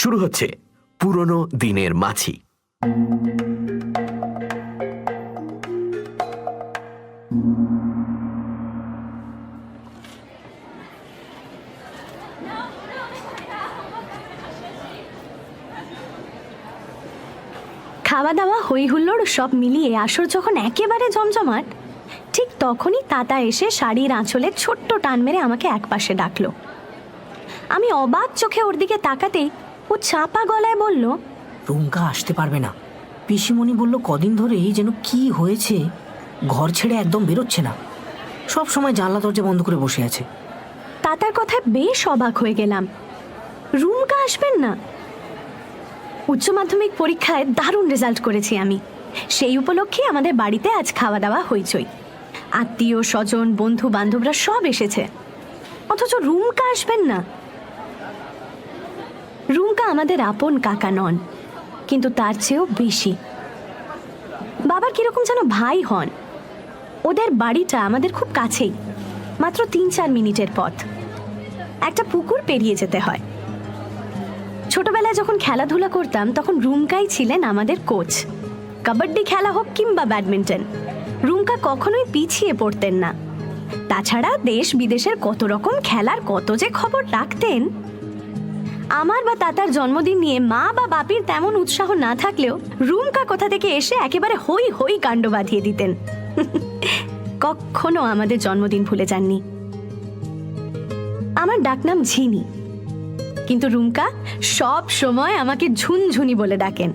শুরু হচ্ছে পুরনো দিনের মাছি। খাওয়া দাওয়া হই হুল্লোড় সব মিলিয়ে আসর যখন একেবারে জমজমাট, ঠিক তখনই তাতা এসে শাড়ির আঁচলে ছোট্ট টান মেরে আমাকে একপাশে ডাকলো। আমি অবাক চোখে ওর দিকে তাকাতেই ও চাপা গলায় বলল, রুমকা আসতে পারবে না। পিসিমণি বলল কদিন ধরেই যেন কি হয়েছে, ঘর ছেড়ে একদম বেরোচ্ছে না, সব সময় জানলা দরজা বন্ধ করে বসে আছে। তাতার কথায় বেশ অবাক হয়ে গেলাম। রুমকা আসবেন না? উচ্চ মাধ্যমিক পরীক্ষায় দারুণ রেজাল্ট করেছি আমি, সেই উপলক্ষে আমাদের বাড়িতে আজ খাওয়া দাওয়া হইচই। আত্মীয় স্বজন বন্ধু বান্ধবরা সব এসেছে, অথচ রুমকা আসবেন না। রুমকা আমাদের আপন কাকা নন, কিন্তু তার চেয়েও বেশি বাবার কিরকম যেন ভাই হন। ওদের বাড়িটা আমাদের খুব কাছেই, মাত্র 3-4 মিনিটের পথ। একটা পুকুর পেরিয়ে যেতে হয়। ছোটবেলায় যখন খেলাধুলা করতাম তখন রুমকাই ছিলেন আমাদের কোচ। কাবাড্ডি খেলা হোক কিংবা ব্যাডমিন্টন, রুমকা কখনোই পিছিয়ে পড়তেন না। তাছাড়া দেশ বিদেশের কত রকম খেলার কত যে খবর রাখতেন। আমার বা তাতার জন্মদিন নিয়ে মা বা বাপির তেমন উৎসাহ না থাকলেও রুমকা কোথা থেকে এসে একেবারে হই হই কাণ্ড বাঁধিয়ে দিতেন। কখনো আমাদের জন্মদিন ভুলে যাননি। আমার ডাকনাম ঝিনি, কিন্তু রুমকা সব সময় আমাকে ঝুনঝুনি বলে ডাকেন।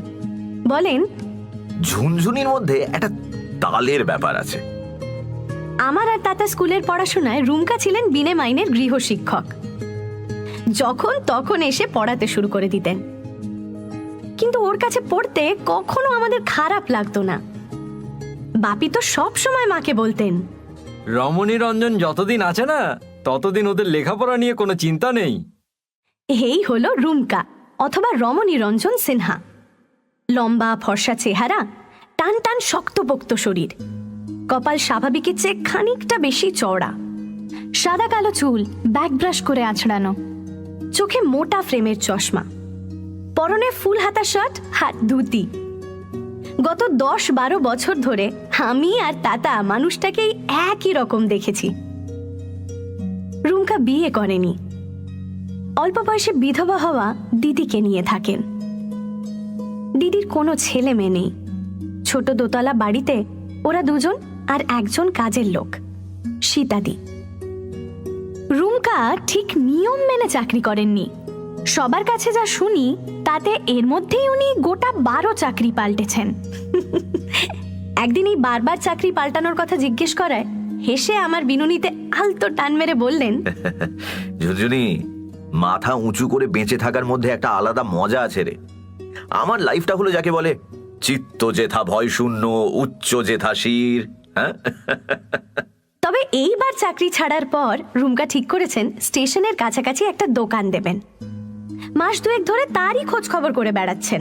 বলেন, ঝুনঝুনির মধ্যে একটা তালের ব্যাপার আছে। আমার আর তাতা স্কুলের পড়াশোনায় রুমকা ছিলেন বিনে মাইনের গৃহশিক্ষক। যখন তখন এসে পড়াতে শুরু করে দিতেন, কিন্তু ওর কাছে পড়তে কখনো আমাদের খারাপ লাগতো না। বাপি তো সব সময় মাকে বলতেন, রমণী রঞ্জন যতদিন আছে না ততদিন ওদের লেখাপড়া নিয়ে কোনো চিন্তা নেই। এই হলো রুমকা অথবা রমণী রঞ্জন সিনহা। লম্বা ফর্সা চেহারা, টান টান শক্তপোক্ত শরীর, কপাল স্বাভাবিকের চেয়ে খানিকটা বেশি চওড়া, সাদা কালো চুল ব্যাক ব্রাশ করে আছড়ানো, চোখে মোটা ফ্রেমের চশমা, পরনে ফুল হাতা শার্ট, হাত ধুতি। গত 10-12 বছর ধরে আমি আর তাতা মানুষটাকেই একই রকম দেখেছি। রুমকা বিয়ে করেনি, অল্প বয়সে বিধবা হওয়া দিদিকে নিয়ে থাকেন। দিদির কোনো ছেলে মেয়ে নেই। ছোট দোতলা বাড়িতে ওরা দুজন আর একজন কাজের লোক, সীতাদি। রুমকা ঠিক নিয়ম মেনে চাকরি করেননি। সবার কাছে যা শুনি তাতে এর মধ্যেই উনি গোটা 12 চাকরি পাল্টেছেন। একদিন এই বারবার চাকরি পাল্টানোর কথা জিজ্ঞেস করায় হেসে আমার বিনুনিতে আলতো টান মেরে বললেন, ঝুনঝুনি, মাথা উঁচু করে বেঁচে থাকার মধ্যে একটা আলাদা মজা আছে রে। আমার লাইফটা হলো যাকে বলে চিত্ত যেথা ভয় শূন্য, উচ্চ যেথা শির। হ্যাঁ, তবে এইবার চাকরি ছাড়ার পর রুমকা ঠিক করেছেন স্টেশনের কাছাকাছি একটা দোকান দেবেন। মাস 2 ধরে তারই খোঁজ খবর করে বেড়াচ্ছেন।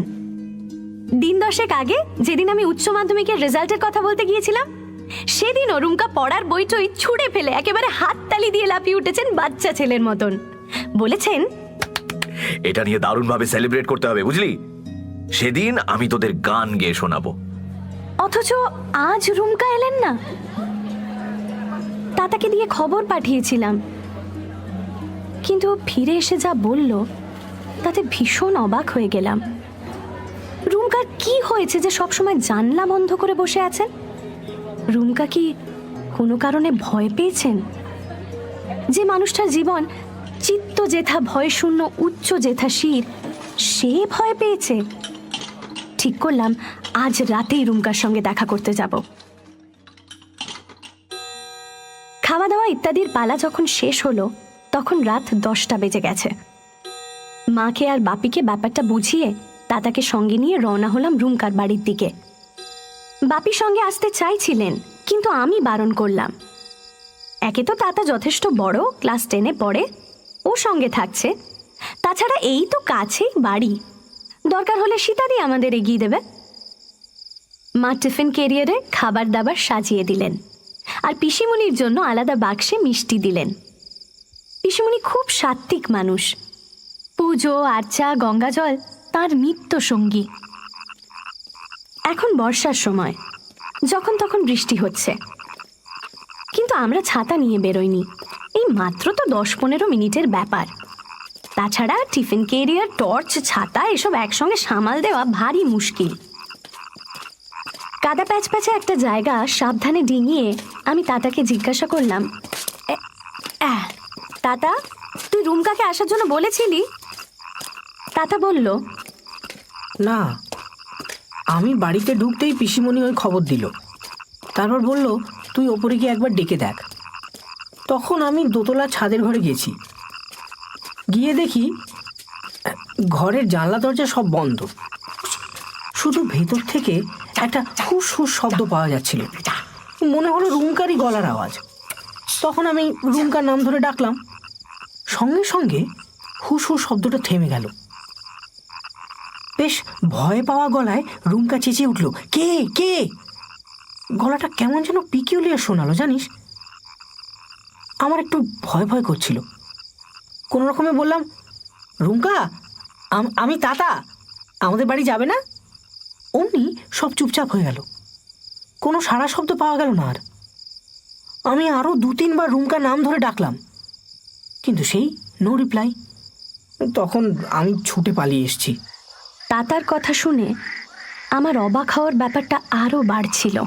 দিন 10 আগে যেদিন আমি উচ্চ মাধ্যমিকের রেজাল্টের কথা বলতে গিয়েছিলাম, সেদিনও রুমকা পড়ার বইটই ছুঁড়ে ফেলে একেবারে হাততালি দিয়ে লাফিয়ে উঠেছেন বাচ্চা ছেলের মতন। বলেছেন, এটা নিয়ে দারুণভাবে সেলিব্রেট করতে হবে, বুঝলি? সেদিন আমি তোদের গান গেয়ে শোনাবো। অথচ আজ রুমকা এলেন না। তাতাকে দিয়ে খবর পাঠিয়েছিলাম, কিন্তু ফিরে এসে যা বলল তাতে ভীষণ অবাক হয়ে গেলাম। রুমকার কি হয়েছে যে সবসময় জানলা বন্ধ করে বসে আছেন? রুমকা কি কোনো কারণে ভয় পেয়েছেন? যে মানুষটার জীবন চিত্ত যেথা ভয় শূন্য, উচ্চ যেথা শির, সে ভয় পেয়েছে? ঠিক করলাম আজ রাতেই রুমকার সঙ্গে দেখা করতে যাব। খাওয়া দাওয়া ইত্যাদির পালা যখন শেষ হলো তখন রাত 10টা বেজে গেছে। মাকে আর বাপিকে ব্যাপারটা বুঝিয়ে তাতাকে সঙ্গে নিয়ে রওনা হলাম রুমকার বাড়ির দিকে। বাপি সঙ্গে আসতে চাইছিলেন, কিন্তু আমি বারণ করলাম। একে তো তাতা যথেষ্ট বড়, ক্লাস 10-এ পড়ে, ও সঙ্গে থাকছে। তাছাড়া এই তো কাছেই বাড়ি, দরকার হলে সীতাদি আমাদের এগিয়ে দেবে। মা টিফিন ক্যারিয়ারে খাবার দাবার সাজিয়ে দিলেন, আর পিসিমণির জন্য আলাদা বাক্সে মিষ্টি দিলেন। পিসিমণি খুব সাত্ত্বিক মানুষ, পুজো আর্চা গঙ্গাজল তার নিত্য সঙ্গী। এখন বর্ষার সময়, যখন তখন বৃষ্টি হচ্ছে, কিন্তু আমরা ছাতা নিয়ে বেরোইনি। এই মাত্র তো 10-15 মিনিটের ব্যাপার। তাছাড়া টিফিন ক্যারিয়ার, টর্চ, ছাতা এসব একসঙ্গে সামাল দেওয়া ভারী মুশকিল। কাদা প্যাচ প্যাচে একটা জায়গা সাবধানে ডিঙিয়ে আমি তাতাকে জিজ্ঞাসা করলাম, তাতা, তুই রুমকাকে আসার জন্য বলেছিলি? তাতা বলল, না, আমি বাড়িতে ঢুকতেই পিসিমণি ওই খবর দিল। তারপর বলল তুই ওপরে গিয়ে একবার ডেকে দেখ। তখন আমি দোতলা ছাদের ঘরে গেছি। গিয়ে দেখি ঘরের জানলা দরজা সব বন্ধ, শুধু ভেতর থেকে একটা হুস হুস শব্দ পাওয়া যাচ্ছিল। মনে হলো রুমকারই গলার আওয়াজ। তখন আমি রুমকার নাম ধরে ডাকলাম, সঙ্গে সঙ্গে হুস হুস শব্দটা থেমে গেল। বেশ ভয় পাওয়া গলায় রুমকা চেঁচিয়ে উঠল, কে কে? গলাটা কেমন যেন পিকিউলিয়ার শোনালো, জানিস। আমার একটু ভয় ভয় করছিল। কোনো রকমে বললাম, রুমকা, আমি তাতা, আমাদের বাড়ি যাবে না? অমনি সব চুপচাপ হয়ে গেল, কোনো সাড়া শব্দ পাওয়া গেল না। আর আমি আরও 2-3 বার রুমকার নাম ধরে ডাকলাম, কিন্তু সেই নো রিপ্লাই। তখন আমি ছুটে পালিয়ে এসেছি। তাতার কথা শুনে আমার অবাক হওয়ার ব্যাপারটা আরও বাড়ছিল।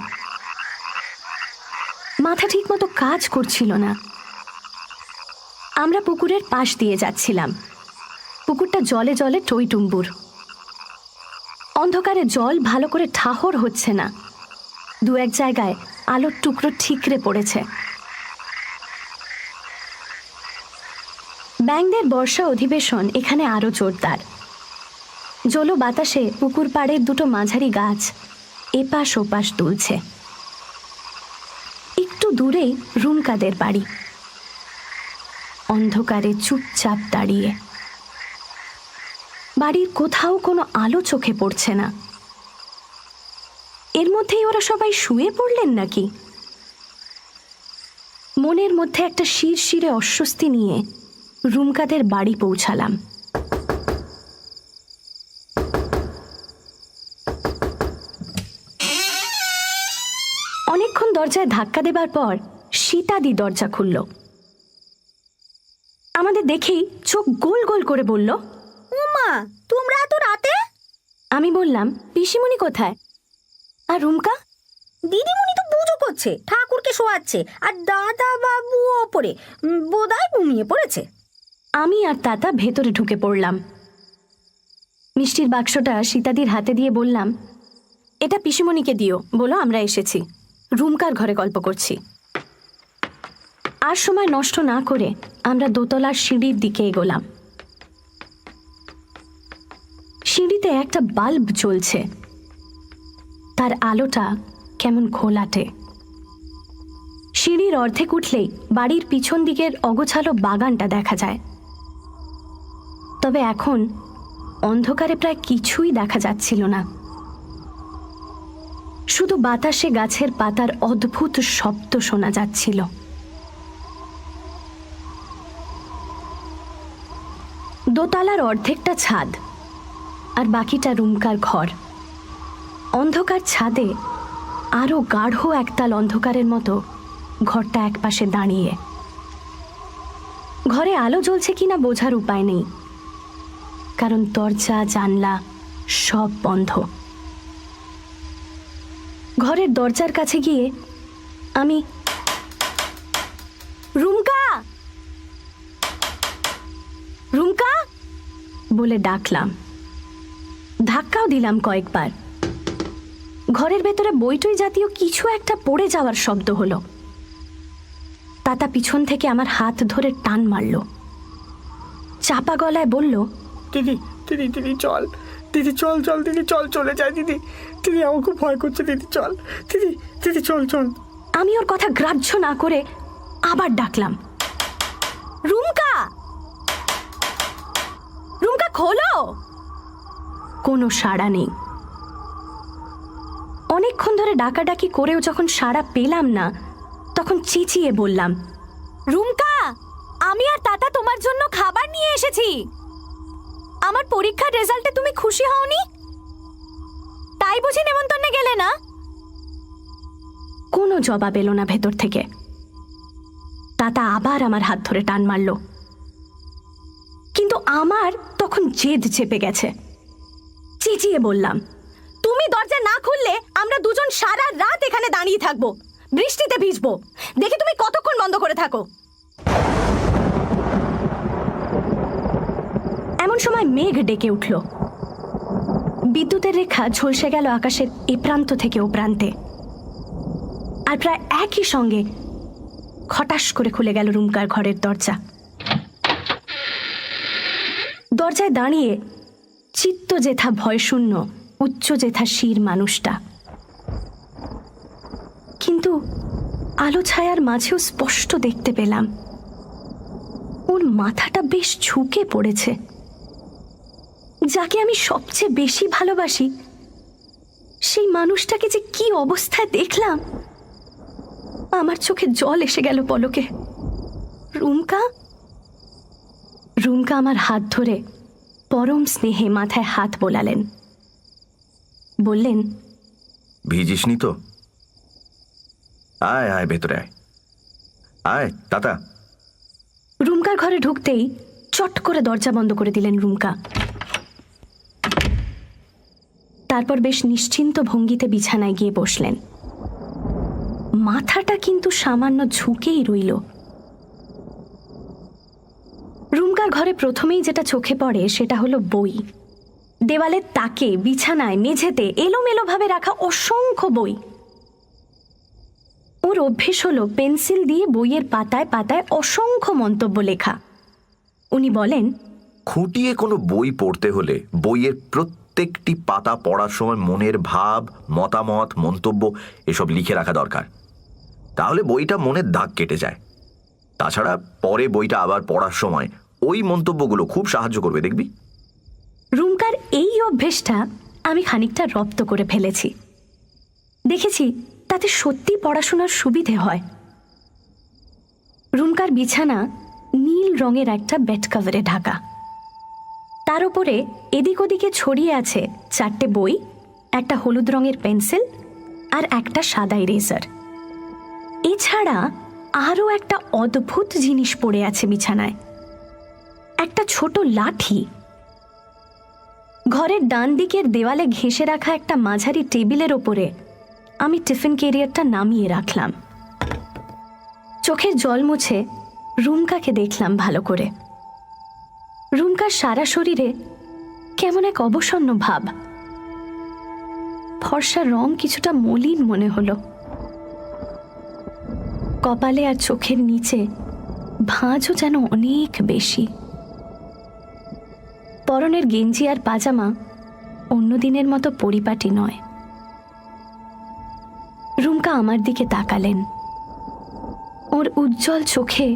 মাথা ঠিকমতো কাজ করছিল না। আমরা পুকুরের পাশ দিয়ে যাচ্ছিলাম। পুকুরটা জলে জলে টইটুম্বুর। অন্ধকারে জল ভালো করে ঠাহর হচ্ছে না। 2-1 জায়গায় আলোর টুকরো ঠিকরে পড়েছে। ব্যাঙদের বর্ষা অধিবেশন এখানে আরো জোরদার। জলো বাতাসে পুকুর পাড়ের 2টো মাঝারি গাছ এপাশ ওপাশ দুলছে। একটু দূরেই রুমকাদের বাড়ি, অন্ধকারে চুপচাপ দাঁড়িয়ে। বাড়ির কোথাও কোনো আলো চোখে পড়ছে না। এর মধ্যেই ওরা সবাই শুয়ে পড়লেন নাকি? মনের মধ্যে একটা শিরশিরে অস্বস্তি নিয়ে রুমকাদের বাড়ি পৌঁছালাম। অনেকক্ষণ দরজায় ধাক্কা দেবার পর সীতাদি দরজা খুলল। আমাদের দেখেই চোখ গোল গোল করে বলল, ওমা, তোমরা এত রাতে? আমি বললাম, পিসিমণি কোথায়? আর রুমকা? দিদিমণি তো পুজো করছে, ঠাকুরকে শোয়াচ্ছে, আর দাদা বাবু ওপরে বোধহয় ঘুমিয়ে পড়েছে। আমি আর তাতা ভেতরে ঢুকে পড়লাম। মিষ্টির বাক্সটা সীতাদির হাতে দিয়ে বললাম, এটা পিসিমণিকে দিও, বলো আমরা এসেছি, রুমকার ঘরে গল্প করছি। আর সময় নষ্ট না করে আমরা দোতলার সিঁড়ির দিকে এগোলাম। সিঁড়িতে একটা বাল্ব জ্বলছে, তার আলোটা কেমন ঘোলাটে। সিঁড়ির অর্ধেক উঠলেই বাড়ির পিছন দিকের অগোছালো বাগানটা দেখা যায়। তবে এখন অন্ধকারে প্রায় কিছুই দেখা যাচ্ছিল না। শুধু বাতাসে গাছের পাতার অদ্ভুত শব্দ শোনা যাচ্ছিল। দোতলার অর্ধেকটা ছাদ আর বাকিটা রুমকার ঘর। অন্ধকার ছাদে আরো গাঢ় একতাল অন্ধকারের মতো ঘরটা একপাশে দাঁড়িয়ে। ঘরে আলো জ্বলছে কিনা বোঝার উপায় নেই, কারণ দরজা জানলা সব বন্ধ। ঘরের দরজার কাছে গিয়ে আমি রুমকা রুমকা বলে ডাকলাম। ধাক্কাও দিলাম কয়েকবার। ঘরের ভেতরে বইটই জাতীয় কিছু একটা পড়ে যাওয়ার শব্দ হলো। তাতা পিছন থেকে আমার হাত ধরে টান মারল। চাপা গলায় বলল, দিদি দিদি দিদি চল, দিদি চল চল, দিদি চল, চলে যায় দিদি, দিদি আমার খুব ভয় করছে, দিদি চল, দিদি দিদি চল চল। আমি ওর কথা গ্রাহ্য না করে আবার ডাকলাম, রুমকা রুমকা খোলো। কোনো সাড়া নেই। অনেকক্ষণ ধরে ডাকাডাকি করেও যখন সাড়া পেলাম না, তখন চেঁচিয়ে বললাম, রুমকা, আমি আর তাতা তোমার জন্য খাবার নিয়ে এসেছি। আমার পরীক্ষার রেজাল্টে তুমি খুশি হওনি? তাই বুঝি নেমন্তন্নে গেলে না? কোনো জবাব এলো না ভেতর থেকে। তাতা আবার আমার হাত ধরে টান মারল, কিন্তু আমার তখন জেদ চেপে গেছে। চেঁচিয়ে বললাম, তুমি দরজা না খুললে আমরা দুজন সারা রাত এখানে দাঁড়িয়ে থাকবো, বৃষ্টিতে ভিজবো। দেখি তুমি কতক্ষণ বন্ধ করে থাকো। এমন সময় মেঘ ডেকে উঠল। বিদ্যুতের রেখা ঝলসে গেল আকাশের এ প্রান্ত থেকে ও প্রান্তে। আর প্রায় একই সঙ্গে খটাস করে খুলে গেল রুমকার ঘরের দরজা। দরজায় দাঁড়িয়ে চিত্ত যেথা ভয়শূন্য, উচ্চ যেথা শির মানুষটা। কিন্তু আলো ছায়ার মাঝেও স্পষ্ট দেখতে পেলাম ওর মাথাটা বেশ ঝুঁকে পড়েছে। যাকে আমি সবচেয়ে বেশি ভালোবাসি সেই মানুষটাকে যে কি অবস্থায় দেখলাম, আমার চোখে জল এসে গেল পলকে। রুমকা রুমকা আমার হাত ধরে পরম স্নেহে মাথায় হাত বোলালেন। বললেন, ভিজিসনি তো? আয় আয় ভেতরে আয়। আয় তাতা। রুমকার ঘরে ঢুকতেই চট করে দরজা বন্ধ করে দিলেন রুমকা। তারপর বেশ নিশ্চিন্ত ভঙ্গিতে বিছানায় গিয়ে বসলেন। মাথাটা কিন্তু সামান্য ঝুঁকেই রইল। রুমকার ঘরে প্রথমেই যেটা চোখে পড়ে সেটা হলো বই। দেওয়ালের তাকে, বিছানায়, মেঝেতে এলোমেলোভাবে রাখা অসংখ্য বই। ওর অভ্যেস হলো পেন্সিল দিয়ে বইয়ের পাতায় পাতায় অসংখ্য মন্তব্য লেখা। উনি বলেন, খুঁটিয়ে কোনো বই পড়তে হলে বইয়ের প্রত্যেকটি পাতা পড়ার সময় মনের ভাব, মতামত, মন্তব্য এসব লিখে রাখা দরকার। তাহলে বইটা মনের দাগ কেটে যায়। তাছাড়া পরে বইটা আবার পড়ার সময় ওই মন্তব্যগুলো খুব সাহায্য করবে, দেখবি। রুমকার এই অভ্যেসটা আমি খানিকটা রপ্ত করে ফেলেছি। দেখেছি তাতে সত্যি পড়াশোনার সুবিধে হয়। রুমকার বিছানা নীল রঙের একটা বেড কভারে ঢাকা। তার উপরে এদিক ওদিকে ছড়িয়ে আছে 4টে বই, একটা হলুদ রঙের পেন্সিল আর একটা সাদা ইরেজার। এছাড়া আরও একটা অদ্ভুত জিনিস পড়ে আছে বিছানায়, একটা ছোট লাঠি। ঘরের ডান দিকের দেওয়ালে ঘেঁষে রাখা একটা মাঝারি টেবিলের ওপরে আমি টিফিন ক্যারিয়ারটা নামিয়ে রাখলাম। চোখের জল মুছে রুমকাকে দেখলাম ভালো করে। রুমকার সারা শরীরে কেমন এক অবসন্ন ভাব। ফর্সা রং কিছুটা মলিন মনে হলো। কপালে আর চোখের নিচে ভাঁজও যেন অনেক বেশি। পরনের গেঞ্জি আর পাজামা অন্য দিনের মতো পরিপাটি নয়। রুমকা আমার দিকে তাকালেন। ওর উজ্জ্বল চোখে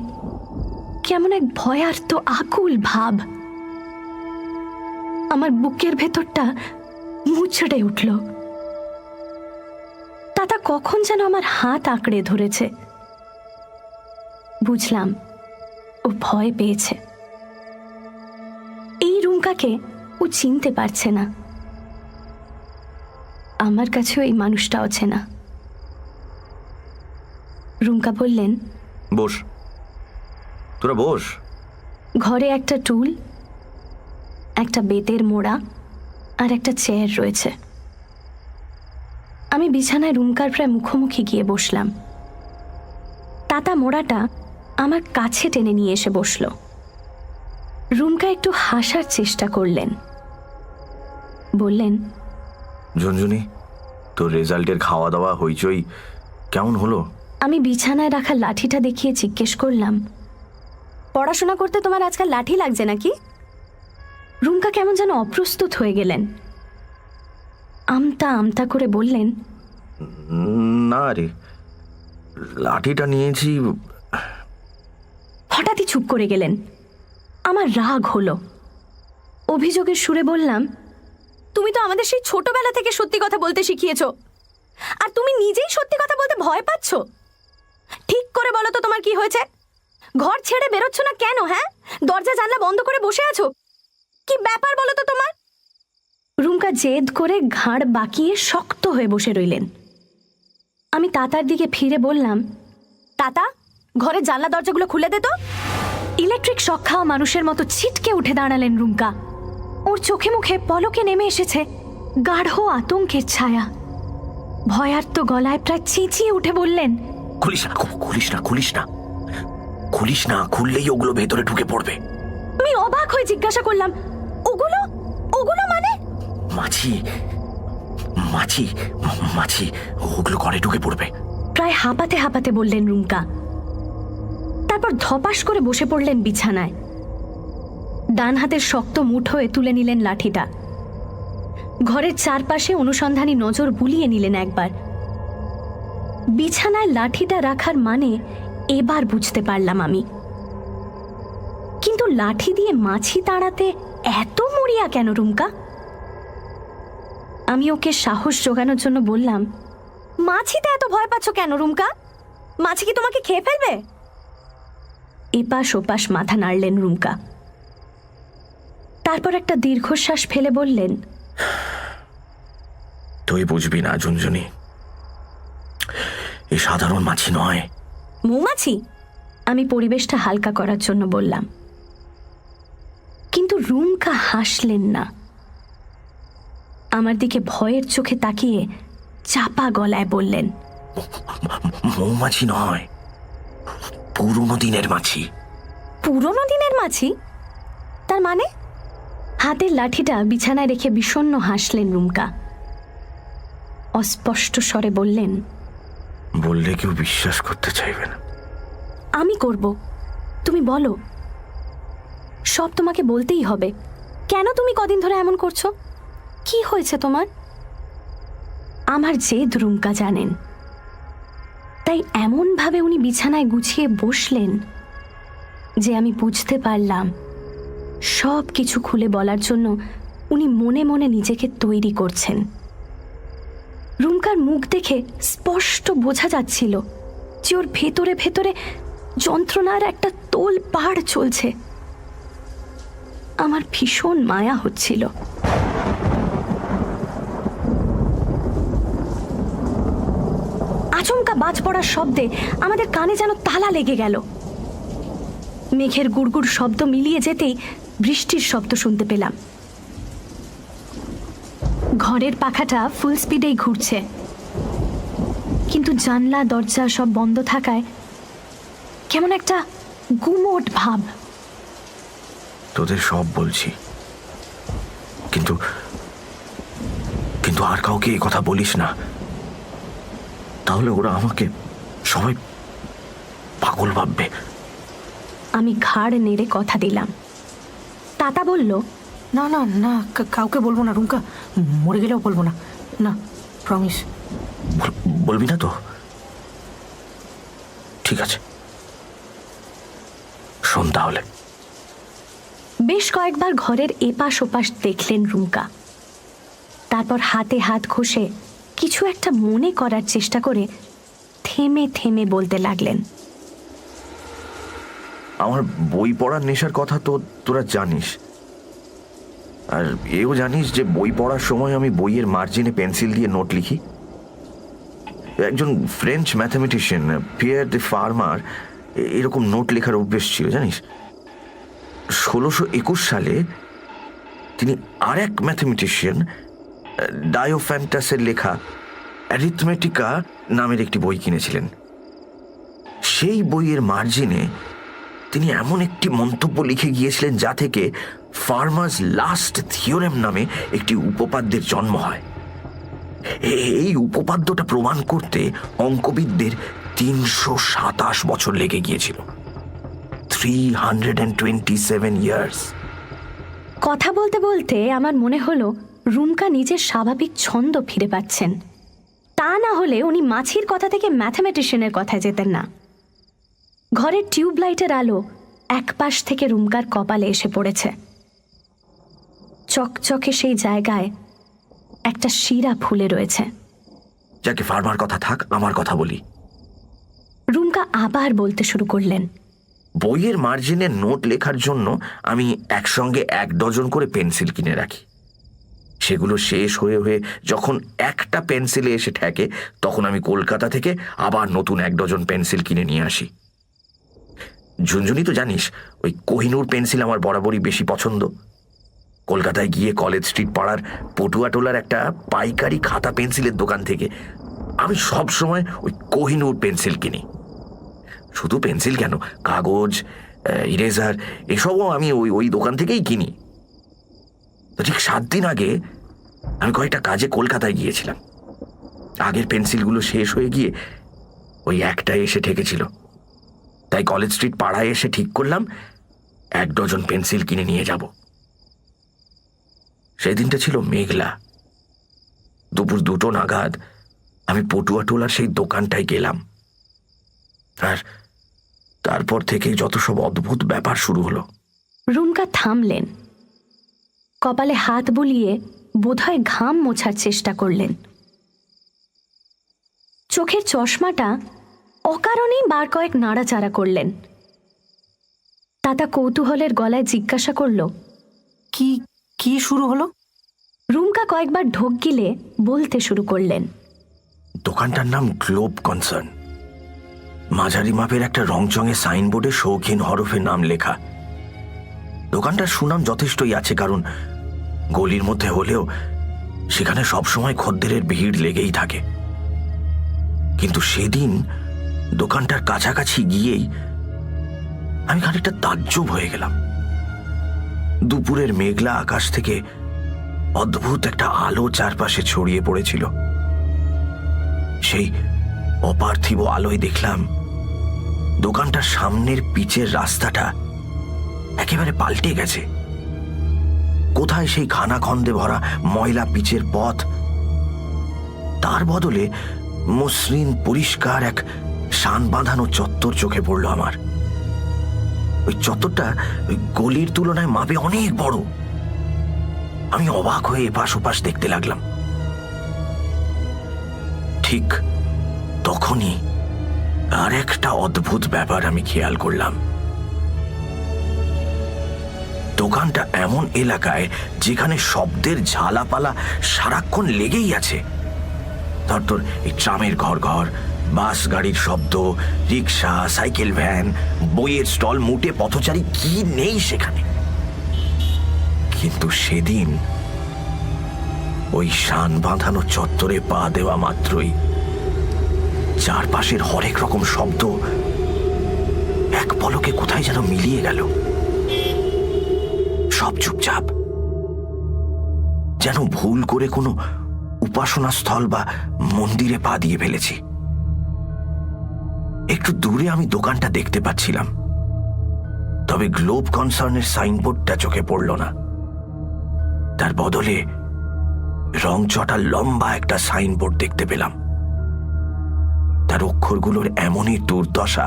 কেমন এক ভয়ার্ত আকুল ভাব। আমার বুকের ভেতরটা মুচড়ে উঠল। তাতা কখন যেন আমার হাত আঁকড়ে ধরেছে। বুঝলাম ও ভয় পেয়েছে। এই রুমকাকে ও চিনতে পারছে না। আমার কাছেও এই মানুষটা অচেনা। রুমকা বললেন, বস, তোরা বস। ঘরে একটা টুল, একটা বেতের মোড়া আর একটা চেয়ার রয়েছে। আমি বিছানায় রুমকার প্রায় মুখোমুখি গিয়ে বসলাম। তাতা মোড়াটা আমার কাছে টেনে নিয়ে এসে বসল। রুমকা একটু হাসার চেষ্টা করলেন। বললেন, ঝুনঝুনি, তোর রেজাল্টের খাওয়া দাওয়া হইচই কেমন হলো? আমি বিছানায় রাখা লাঠিটা দেখিয়ে জিজ্ঞেস করলাম, পড়াশোনা করতে তোমার আজকাল লাঠি লাগছে নাকি? রুমকা কেমন যেন অপ্রস্তুত হয়ে গেলেন। আমতা আমতা করে বললেন, না রে, লাঠিটা নিয়েছি। হঠাৎই চুপ করে গেলেন। আমার রাগ হলো। অভিযোগের সুরে বললাম, তুমি তো আমাদের সেই ছোটবেলা থেকে সত্যি কথা বলতে শিখিয়েছো, আর তুমি নিজেই সত্যি কথা বলতে ভয় পাচ্ছ। ঠিক করে বলো তো তোমার কি হয়েছে? ঘর ছেড়ে বেরোচ্ছ না কেন? হ্যাঁ, দরজা জানলা বন্ধ করে বসে আছো। কি ব্যাপার বলো তো তোমার? রুমকা জেদ করে ঘাড় বাঁকিয়ে শক্ত হয়ে বসে রইলেন। আমি তাতার দিকে ফিরে বললাম, তাতা, ঘরের জানলা দরজাগুলো খুলে দে তো। ইলেকট্রিক শক খাওয়া মানুষের মতো ছিটকে উঠে দাঁড়ালেন রুমকা। ওর চোখে মুখে পলকে নেমে এসেছে গাঢ় আতঙ্কের ছায়া। ভয়ার্ত গলায় প্রায় চেঁচিয়ে উঠে বললেন, খুলিস না, খুলিস না, খুলিস না, খুলিস না, খুললেই ওগুলো ভেতরে ঢুকে পড়বে। আমি অবাক হয়ে জিজ্ঞাসা করলাম, ওগুলো ওগুলো মানে? মাছি, মাছি, মাছি, ওগুলো ঘরে ঢুকে পড়বে। প্রায় হাঁপাতে হাঁপাতে বললেন রুমকা। তারপর ধপাস করে বসে পড়লেন বিছানায়। ডান হাতের শক্ত মুঠোয় তুলে নিলেন লাঠিটা। ঘরের চারপাশে অনুসন্ধানী নজর বুলিয়ে নিলেন একবার। বিছানায় লাঠিটা রাখার মানে এবার বুঝতে পারলাম আমি। কিন্তু লাঠি দিয়ে মাছি তাড়াতে এত মরিয়া কেন রুমকা? আমি ওকে সাহস জোগানোর জন্য বললাম, মাছিতে এত ভয় পাচ্ছ কেন রুমকা? মাছি কি তোমাকে খেয়ে ফেলবে? এপাশ ওপাশ মাথা নাড়লেন রুমকা। তারপর একটা দীর্ঘশ্বাস ফেলে বললেন, তুই বুঝবি না ঝুনঝুনি, এ সাধারণ মাছি নয়। মৌমাছি? আমি পরিবেশটা হালকা করার জন্য বললাম। কিন্তু রুমকা হাসলেন না। আমার দিকে ভয়ের চোখে তাকিয়ে চাপা গলায় বললেন, মৌমাছি নয়, পুরনো দিনের মাছি। পুরনো দিনের মাছি? তার মানে? হাতের লাঠিটা বিছানায় রেখে বিষণ্ণ হাসলেন রুমকা। অস্পষ্ট স্বরে বললেন, বললে কেউ বিশ্বাস করতে চাইবে না। আমি করব, তুমি বলো। সব তোমাকে বলতেই হবে। কেন তুমি কদিন ধরে এমন করছো? কি হয়েছে তোমার? আমার জেদ রুমকা জানেন, তাই এমনভাবে উনি বিছানায় গুছিয়ে বসলেন যে আমি বুঝতে পারলাম সব কিছু খুলে বলার জন্য উনি মনে মনে নিজেকে তৈরি করছেন। রুমকার মুখ দেখে স্পষ্ট বোঝা যাচ্ছিল যে ওর ভেতরে ভেতরে যন্ত্রণার একটা তোল পাড় চলছে। আমার ভীষণ মায়া হচ্ছিল। আচমকা বাজ পড়ার শব্দে আমাদের কানে যেন তালা লেগে গেল। মেঘের গুড়গুড় শব্দ মিলিয়ে যেতেই বৃষ্টির শব্দ শুনতে পেলাম। ঘরের পাখাটা ফুল স্পিডেই ঘুরছে, কিন্তু জানলা দরজা সব বন্ধ থাকায় কেমন একটা গুমোট ভাব। তোদের সব বলছি, কিন্তু কিন্তু আর কাউকে এই কথা বলিস না, তাহলে ওরা আমাকে সবাই পাগল ভাববে। আমি ঘাড় নেড়ে কথা দিলাম। তাতা বলল, না না না, কাউকে বলবো না রুমকা, মরে গেলেও বলবো না, না, প্রমিস। বলবি না তো? ঠিক আছে, শোন তাহলে। বেশ কয়েকবার ঘরের এপাশ ওপাশ দেখলেন রুমকা। তারপর হাতে হাত ঘষে কিছু একটা মনে করার চেষ্টা করে থেমে থেমে বলতে লাগলেন, আমার বই পড়ার নেশার কথা তো তোরা জানিস, আর এও জানিস যে বই পড়ার সময় আমি বইয়ের মার্জিনে পেন্সিল দিয়ে নোট লিখি। একজন ফ্রেঞ্চ ম্যাথামেটিশিয়ান পিয়ার দে ফার্মার এরকম নোট লেখার অভ্যেস ছিল জানিস। 1621 সালে তিনি আর এক ম্যাথামেটিশিয়ান ডায়োফ্যান্টাসের লেখা অ্যারিথমেটিকা নামের একটি বই কিনেছিলেন। সেই বইয়ের মার্জিনে তিনি এমন একটি মন্তব্য লিখে গিয়েছিলেন যা থেকে ফার্মার্স লাস্ট থিওরেম নামে একটি উপপাদ্যের জন্ম হয়। এই উপপাদ্যটা প্রমাণ করতে অঙ্কবিদদের 327 বছর লেগে গিয়েছিল। 327 ইয়ার্স। কথা বলতে বলতে আমার মনে হলো রুমকা নিজের স্বাভাবিক ছন্দ ফিরে পাচ্ছেন। তা না হলে উনি মাছির কথা থেকে ম্যাথামেটিশিয়ানের কথায় যেতেন না। ঘরের টিউবলাইটের আলো এক পাশ থেকে রুমকার কপালে এসে পড়েছে। চকচকে সেই জায়গায় একটা শিরা ফুলে রয়েছে। যাকে ফার্মার কথা থাক, আমার কথা বলি। রুমকা আবার বলতে শুরু করলেন, বইয়ের মার্জিনে নোট লেখার জন্য আমি একসঙ্গে 1 ডজন করে পেন্সিল কিনে রাখি। সেগুলো শেষ হয়ে হয়ে যখন একটা পেন্সিলে এসে ঠেকে, তখন আমি কলকাতা থেকে আবার নতুন 1 ডজন পেন্সিল কিনে নিয়ে আসি। ঝুনঝুনি তো জানিস, ওই কোহিনূর পেন্সিল আমার বরাবরই বেশি পছন্দ। কলকাতায় গিয়ে কলেজ স্ট্রিট পাড়ার পটুয়াটোলার একটা পাইকারি খাতা পেন্সিলের দোকান থেকে আমি সব সময় ওই কোহিনূর পেন্সিল কিনি। শুধু পেন্সিল কেন, কাগজ, ইরেজার এসবও আমি ওই দোকান থেকেই কিনি। তো ঠিক 7 দিন আগে আমি কয়েকটা কাজে কলকাতায় গিয়েছিলাম। আগের পেন্সিলগুলো শেষ হয়ে গিয়ে ওই একটা এসে ঠেকেছিল। তাই কলেজ স্ট্রিট পাড়ায় এসে ঠিক করলাম 1 ডজন পেন্সিল কিনে নিয়ে যাব। সেই দিনটা ছিল মেঘলা। দুপুর 2টো নাগাদ আমি পটুয়াটোলার সেই দোকানটায় গেলাম। আর তারপর থেকে যত সব অদ্ভুত ব্যাপার শুরু হলো। রুমকা থামলেন, কপালে হাত বুলিয়ে বোধহয় ঘাম মোছার চেষ্টা করলেন। চোখের চশমাটা অকারণেই বার কয়েক নাড়াচাড়া করলেন। তাতা কৌতূহলের গলায় জিজ্ঞাসা করল, কি কি শুরু হলো? রুমকা কয়েকবার ঢোক গিলে বলতে শুরু করলেন, দোকানটার নাম গ্লোব কনসার্ন। মাঝারি মাপের একটা রংচঙে সাইনবোর্ডে শৌখিন হরফে নাম লেখা। দোকানটার সুনাম যথেষ্টই আছে, কারণ গলির মধ্যে হলেও সেখানে সবসময় খদ্দেরের ভিড় লেগেই থাকে। কিন্তু সেদিন দোকানটার কাছাকাছি গিয়েই আমি খানিকটা তাজ্জব হয়ে গেলাম। দুপুরের মেঘলা আকাশ থেকে অদ্ভুত একটা আলো চারপাশে ছড়িয়ে পড়েছিল। সেই অপার্থিব আলোয় দেখলাম দোকানটার সামনের পিচের রাস্তাটা একেবারে পাল্টে গেছে। কোথায় সেই খানাখন্দে ভরা ময়লা পিচের পথ, তার বদলে মসৃণ পরিষ্কার এক শান বাঁধানো চত্বর চোখে পড়ল আমার। ওই চত্বরটা ওই গলির তুলনায় মাপে অনেক বড়। আমি অবাক হয়ে এপাশ ওপাশ দেখতে লাগলাম। ঠিক তখনই আর একটা অদ্ভুত ব্যাপার আমি খেয়াল করলাম। দোকানটা এমন এলাকায় যেখানে শব্দের ঝালাপালা সারাক্ষণ লেগেই আছে। তোর এই ট্রামের ঘর ঘর, বাস গাড়ির শব্দ, রিক্সা, সাইকেল ভ্যান, বইয়ের স্টল, মুটে পথচারী, কি নেই সেখানে। কিন্তু সেদিন ওই শান বাঁধানো চত্বরে পা দেওয়া মাত্রই চারপাশের হরেক রকম শব্দ এক পলকে কোথায় যেন মিলিয়ে গেল। সব চুপচাপ, যেন ভুল করে কোনো উপাসনা স্থল বা মন্দিরে পা দিয়ে ফেলেছি। একটু দূরে আমি দোকানটা দেখতে পাচ্ছিলাম, তবে গ্লোব কনসার্নের সাইনবোর্ডটা চোখে পড়ল না। তার বদলে রংচটা লম্বা একটা সাইনবোর্ড দেখতে পেলাম। তার অক্ষরগুলোর এমনই দুর্দশা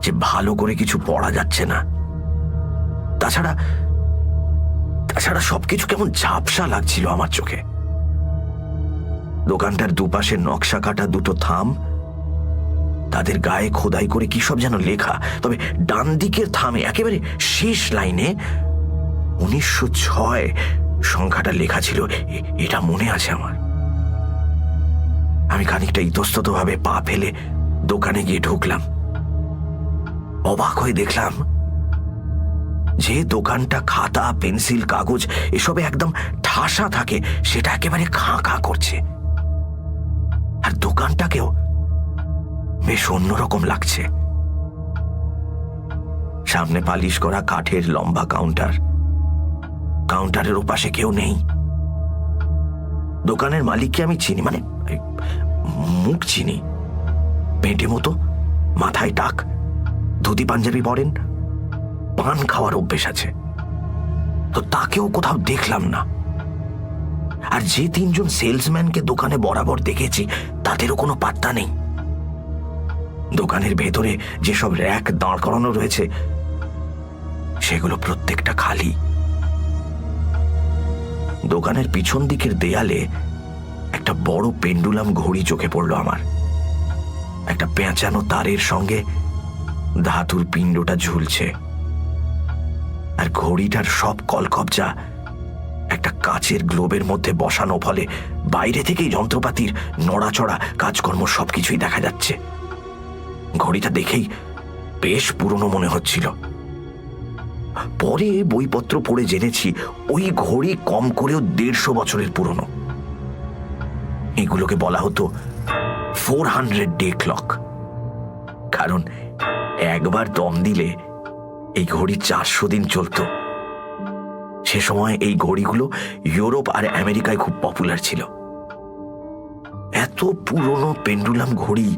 যে ভালো করে কিছু পড়া যাচ্ছে না। তাছাড়া সবকিছু কেমন ঝাপসা লাগছিল আমার চোখে। দোকানটার দুপাশে নকশা কাটা 2টো থাম, তাদের গায়ে খোদাই করে কি সব যেন লেখা। তবে ডান দিকের থামে একেবারে শেষ লাইনে 1906 সংখ্যাটা লেখা ছিল। এটা মনে আছে আমার। আমি খানিকটা ইতস্ততভাবে পা ফেলে দোকানে গিয়ে ঢুকলাম। অবাক হয়ে দেখলাম যে দোকানটা খাতা, পেন্সিল, কাগজ এসবে একদম ঠাসা থাকে, সেটা একেবারে খাঁ খাঁ করছে। আর দোকানটাকেও বেশ অন্যরকম লাগছে। সামনে পালিশ করা কাঠের লম্বা কাউন্টার, কাউন্টারের ওপাশে কেউ নেই। দোকানের মালিককে আমি চিনি, মানে মুখ চিনি। পেটে মতো, মাথায় টাক, ধুতি পাঞ্জাবি পরেন, পান খাওয়ার অভ্যেস আছে। তো তাকেও কোথাও দেখলাম না। আর যে 3 জন সেলসম্যানকে দোকানে বরাবর দেখেছি, তাদেরও কোনো পাত্তা নেই। দোকানের ভেতরে যেসব র্যাক দাঁড় করানো রয়েছে, সেগুলো প্রত্যেকটা খালি। দোকানের পিছন দিকের দেয়ালে একটা বড় পেন্ডুলাম ঘড়ি চোখে পড়ল আমার। একটা পেঁচানো তারের সঙ্গে ধাতুর পিণ্ডটা ঝুলছে, আর ঘড়িটার সব কলকবজা একটা কাচের গ্লোবের মধ্যে বসানো, ফলে বাইরে থেকেই যন্ত্রপাতির নড়াচড়া, কাজকর্ম সবকিছুই দেখা যাচ্ছে। ঘড়িটা দেখেই বেশ পুরনো মনে হচ্ছিল। পরে বইপত্র পড়ে জেনেছি ওই ঘড়ি কম করেও 150 বছরের পুরনো। এগুলোকে বলা হতো 400 ডে ক্লক, কারণ একবার দম দিলে এই ঘড়ি 400 দিন চলত। সে সময় এই ঘড়িগুলো ইউরোপ আর আমেরিকায় খুব পপুলার ছিল। এত পুরনো পেন্ডুলাম ঘড়ি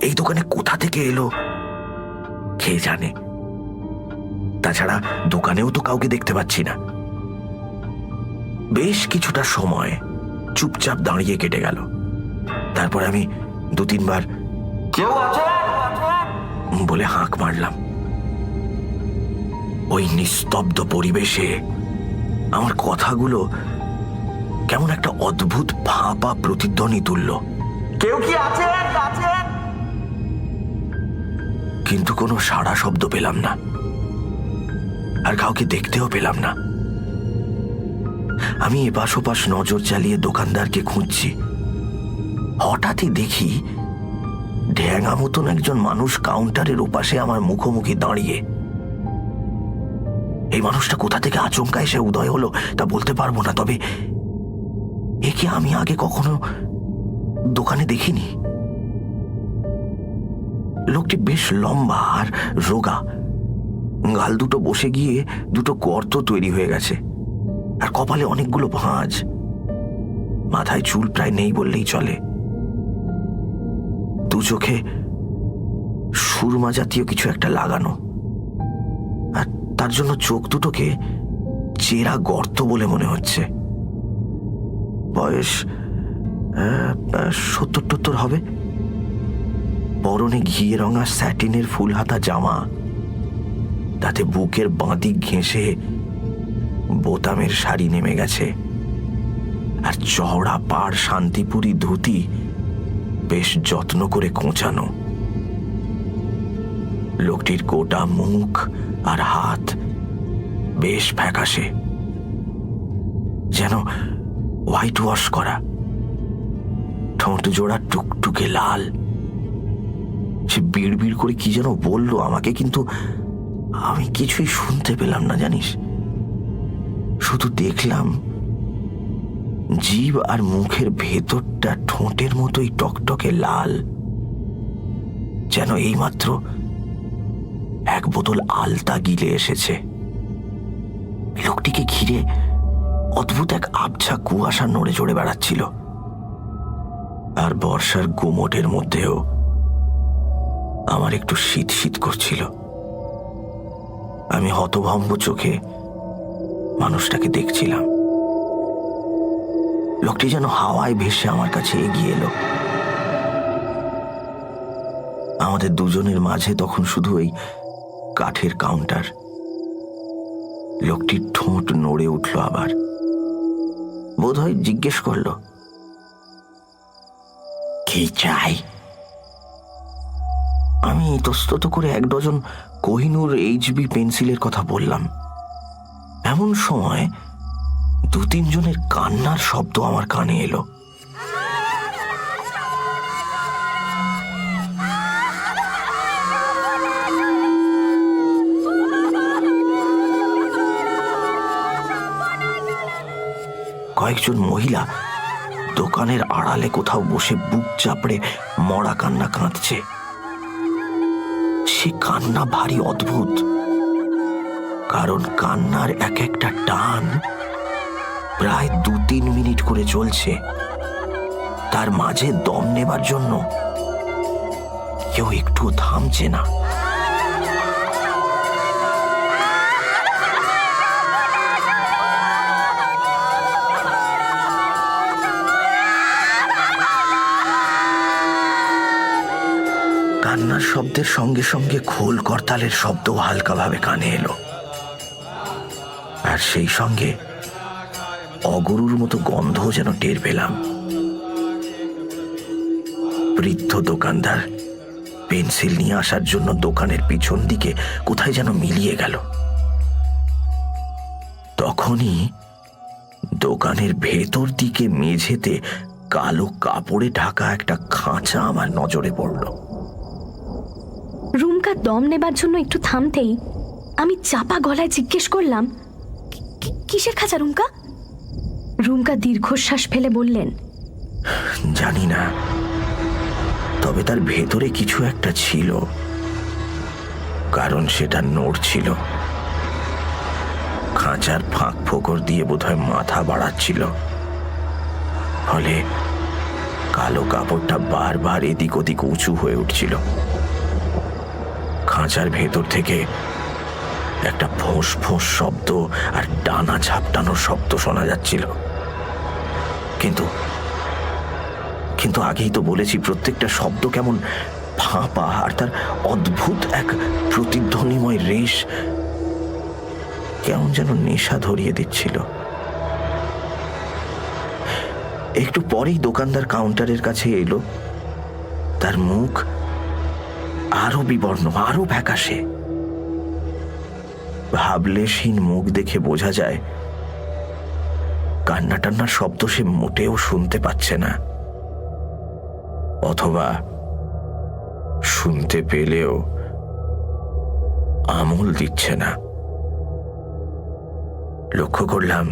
এই দোকানে কোথা থেকে এলো কে জানে। তাছাড়া দোকানেও তো কাউকে দেখতে পাচ্ছি না। বেশ কিছুটা সময় চুপচাপ দাঁড়িয়ে কেটে গেল। তারপর আমি 2-3 বার কেউ আছে বলে হাঁক মারলাম। ওই নিস্তব্ধ পরিবেশে আমার কথাগুলো কেমন একটা অদ্ভুত ভাপা প্রতিধ্বনি তুলল। কেউ কি আছে? কিন্তু কোনো সাড়া শব্দ পেলাম না, আর কাউকে দেখতেও পেলাম না। আমি এপাশ ওপাশ নজর চালিয়ে দোকানদারকে খুঁজছি। হঠাৎই দেখি ঢ্যাঙা মতন একজন মানুষ কাউন্টারের ওপাশে আমার মুখোমুখি দাঁড়িয়ে। এই মানুষটা কোথা থেকে আচমকা এসে উদয় হলো তা বলতে পারবো না, তবে একে আমি আগে কখনো দোকানে দেখিনি। লোকটি বেশ লম্বা আর রোগা, গাল দুটো বসে গিয়ে দুটো গর্ত তৈরি হয়ে গেছে, আর কপালে অনেকগুলো ভাঁজ। মাথায় চুল প্রায় নেই বললেই চলে। দু চোখে সুরমা জাতীয় কিছু একটা লাগানো, আর তার জন্য চোখ দুটোকে চেরা গর্ত বলে মনে হচ্ছে। বয়স 70-70 হবে। পরনে ঘিয়ে রঙা স্যাটিনের ফুল হাতা জামা, তাতে বুকের বাঁদিক ঘেঁষে বোতামের শাড়ি নেমে গেছে, আর চওড়া পাড় শান্তিপুরি ধুতি বেশ যত্ন করে কোঁচানো। লোকটির গোটা মুখ আর হাত বেশ ফ্যাকাশে, যেন হোয়াইট ওয়াশ করা। ঠোঁট জোড়া টুকটুকে লাল। সে বিড়বিড় করে কি যেন বলল আমাকে, কিন্তু আমি কিছুই শুনতে পেলাম না জানিস। শুধু দেখলাম জিভ আর মুখের ভেতরটা ঠোঁটের মতোই টকটকে লাল, যেন এইমাত্র এক বোতল আলতা গিলে এসেছে। লোকটিকে ঘিরে অদ্ভুত এক আবছা কুয়াশা নড়ে চড়ে বেড়াচ্ছিল, আর বর্ষার গুমোটের মধ্যেও আমার একটু শীত শীত করছিল। আমি হতভম্ব চোখে মানুষটাকে দেখছিলাম। লোকটি যেন হাওয়ায় ভেসে আমার কাছে এগিয়ে এলো। আমাদের দুজনের মাঝে তখন শুধু এই কাঠের কাউন্টার। লোকটির ঠোঁট নড়ে উঠল আবার। বোধহয় জিজ্ঞেস করল, কি চাই? আমি ইতস্তত করে 1 ডজন কোহিনূর HB পেন্সিলের কথা বললাম। এমন সময় 2-3 জনের কান্নার শব্দ আমার কানে এলো। কয়েকজন মহিলা দোকানের আড়ালে কোথাও বসে বুক চাপড়ে মরা কান্না কাঁদছে। সে কান্না ভারী অদ্ভুত, কারণ কান্নার এক একটা টান প্রায় 2-3 মিনিট করে চলছে। তার মাঝে দম নেবার জন্য কেউ একটু থামছে না। কান্নার শব্দের সঙ্গে সঙ্গে খোল করতালের শব্দও হালকাভাবে কানে এলো, আর সেই সঙ্গে অগরুর মতো গন্ধ যেন টের পেলাম। বৃদ্ধ দোকানদার পেন্সিল নিয়ে আসার জন্য দোকানের পিছন দিকে কোথায় যেন মিলিয়ে গেল। তখনই দোকানের ভেতর দিকে মেঝেতে কালো কাপড়ে ঢাকা একটা খাঁচা আমার নজরে পড়ল। রুমকা দম নেবার জন্য একটু থামতেই আমি চাপা গলায় জিজ্ঞেস করলাম, কিসের খাঁচা রুমকা? রুমকা দীর্ঘশ্বাস ফেলে বললেন, জানি না, তবে তার ভেতরে কিছু একটা ছিল, কারণ সেটা নড়ছিল। খাঁচার ফাঁক ফোকর দিয়ে বোধহয় মাথা বাড়াচ্ছিল, ফলে কালো কাপড়টা বারবার এদিক ওদিক উঁচু হয়ে উঠছিল। খাঁচার ভেতর থেকে একটা ফোঁস ফোঁস শব্দ আর ডানা ঝাপটানোর শব্দ শোনা যাচ্ছিল। কিন্তু কিন্তু আগেই তো বলেছি, প্রত্যেকটা শব্দ কেমন ফাঁপা, আর তার অদ্ভুত এক প্রতিধ্বনিময় রেশ কেমন যেন নেশা ধরিয়ে দিচ্ছিল। একটু পরেই দোকানদার কাউন্টারের কাছে এলো। তার মুখ আরো বিবর্ণ, আরো ফ্যাকাশে। ভাবলেশহীন মুখ দেখে বোঝা যায় কান্না টান্নার শব্দ সে মোটেও শুনতে পাচ্ছে না, অথবা শুনতে পেলেও আমল দিচ্ছে না। লক্ষ্য করলাম